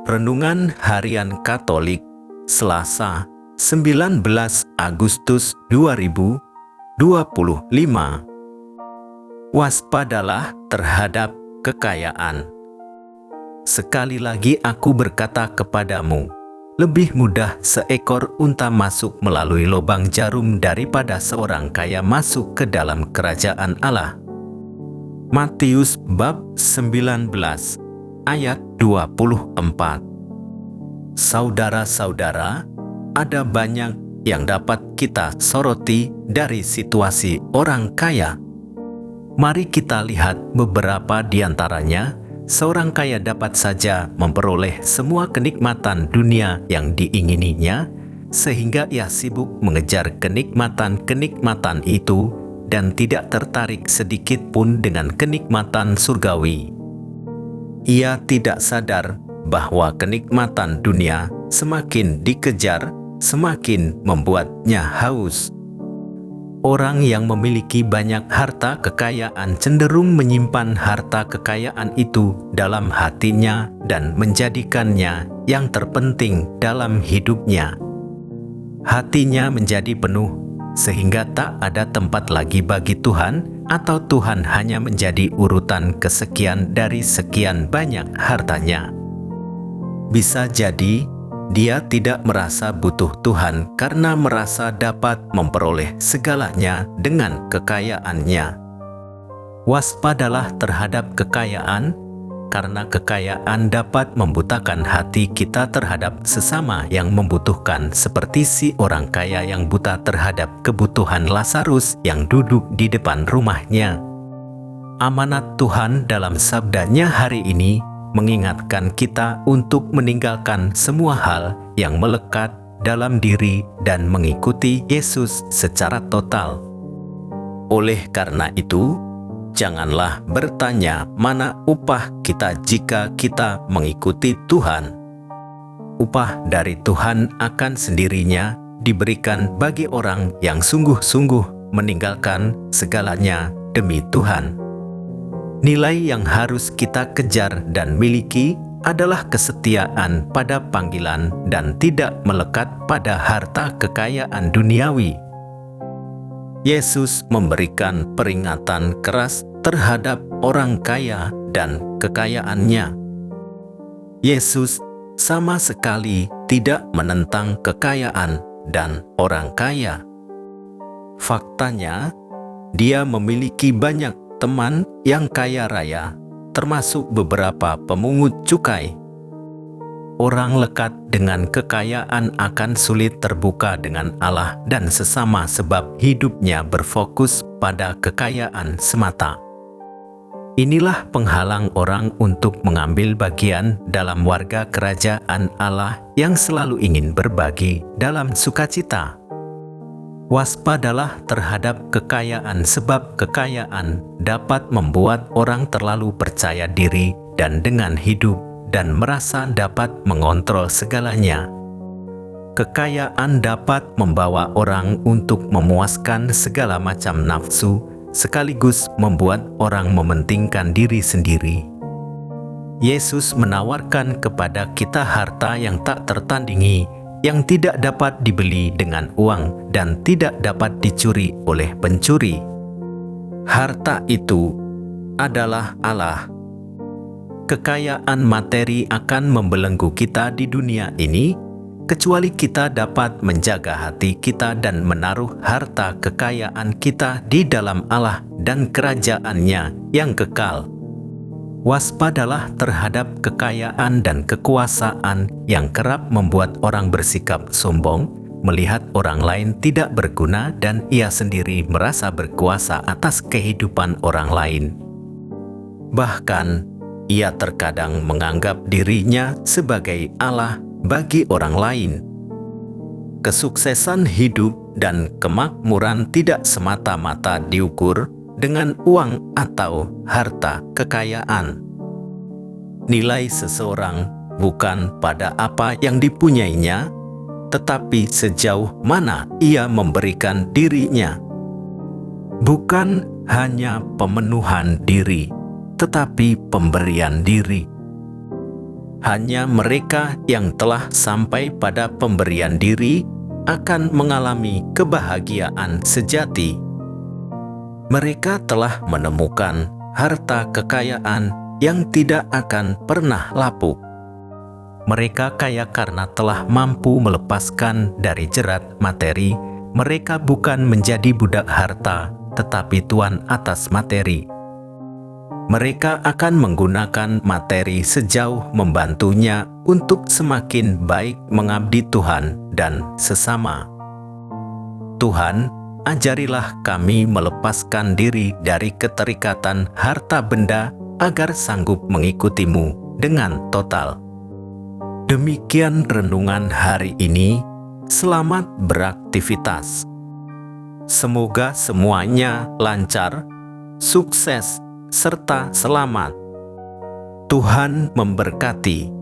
Renungan Harian Katolik, Selasa, 19 Agustus 2025. Waspadalah terhadap kekayaan. Sekali lagi aku berkata kepadamu, lebih mudah seekor unta masuk melalui lubang jarum daripada seorang kaya masuk ke dalam kerajaan Allah. Matius bab 19 ayat 24. Saudara-saudara, ada banyak yang dapat kita soroti dari situasi orang kaya. Mari kita lihat beberapa di antaranya. Seorang kaya dapat saja memperoleh semua kenikmatan dunia yang diingininya, sehingga ia sibuk mengejar kenikmatan-kenikmatan itu dan tidak tertarik sedikit pun dengan kenikmatan surgawi. Ia tidak sadar bahwa kenikmatan dunia semakin dikejar, semakin membuatnya haus. Orang yang memiliki banyak harta kekayaan cenderung menyimpan harta kekayaan itu dalam hatinya dan menjadikannya yang terpenting dalam hidupnya. Hatinya menjadi penuh, sehingga tak ada tempat lagi bagi Tuhan, atau Tuhan hanya menjadi urutan kesekian dari sekian banyak hartanya. Bisa jadi dia tidak merasa butuh Tuhan karena merasa dapat memperoleh segalanya dengan kekayaannya. Waspadalah terhadap kekayaan, karena kekayaan dapat membutakan hati kita terhadap sesama yang membutuhkan, seperti si orang kaya yang buta terhadap kebutuhan Lazarus yang duduk di depan rumahnya. Amanat Tuhan dalam sabdanya hari ini mengingatkan kita untuk meninggalkan semua hal yang melekat dalam diri dan mengikuti Yesus secara total. Oleh karena itu, janganlah bertanya mana upah kita jika kita mengikuti Tuhan. Upah dari Tuhan akan sendirinya diberikan bagi orang yang sungguh-sungguh meninggalkan segalanya demi Tuhan. Nilai yang harus kita kejar dan miliki adalah kesetiaan pada panggilan dan tidak melekat pada harta kekayaan duniawi. Yesus memberikan peringatan keras terhadap orang kaya dan kekayaannya. Yesus sama sekali tidak menentang kekayaan dan orang kaya. Faktanya, dia memiliki banyak teman yang kaya raya, termasuk beberapa pemungut cukai. Orang lekat dengan kekayaan akan sulit terbuka dengan Allah dan sesama sebab hidupnya berfokus pada kekayaan semata. Inilah penghalang orang untuk mengambil bagian dalam warga kerajaan Allah yang selalu ingin berbagi dalam sukacita. Waspadalah terhadap kekayaan, sebab kekayaan dapat membuat orang terlalu percaya diri dan dengan hidup dan merasa dapat mengontrol segalanya. Kekayaan dapat membawa orang untuk memuaskan segala macam nafsu, sekaligus membuat orang mementingkan diri sendiri. Yesus menawarkan kepada kita harta yang tak tertandingi, yang tidak dapat dibeli dengan uang dan tidak dapat dicuri oleh pencuri. Harta itu adalah Allah. Kekayaan materi akan membelenggu kita di dunia ini, kecuali kita dapat menjaga hati kita dan menaruh harta kekayaan kita di dalam Allah dan kerajaan-Nya yang kekal. Waspadalah terhadap kekayaan dan kekuasaan yang kerap membuat orang bersikap sombong, melihat orang lain tidak berguna dan ia sendiri merasa berkuasa atas kehidupan orang lain. Bahkan, ia terkadang menganggap dirinya sebagai Allah bagi orang lain. Kesuksesan hidup dan kemakmuran tidak semata-mata diukur dengan uang atau harta kekayaan. Nilai seseorang bukan pada apa yang dipunyainya, tetapi sejauh mana ia memberikan dirinya. Bukan hanya pemenuhan diri, tetapi pemberian diri. Hanya mereka yang telah sampai pada pemberian diri akan mengalami kebahagiaan sejati. Mereka telah menemukan harta kekayaan yang tidak akan pernah lapuk. Mereka kaya karena telah mampu melepaskan dari jerat materi. Mereka bukan menjadi budak harta, tetapi tuan atas materi. Mereka akan menggunakan materi sejauh membantunya untuk semakin baik mengabdi Tuhan dan sesama. Tuhan, ajarilah kami melepaskan diri dari keterikatan harta benda agar sanggup mengikutimu dengan total. Demikian renungan hari ini. Selamat beraktivitas. Semoga semuanya lancar, sukses, serta selamat. Tuhan memberkati.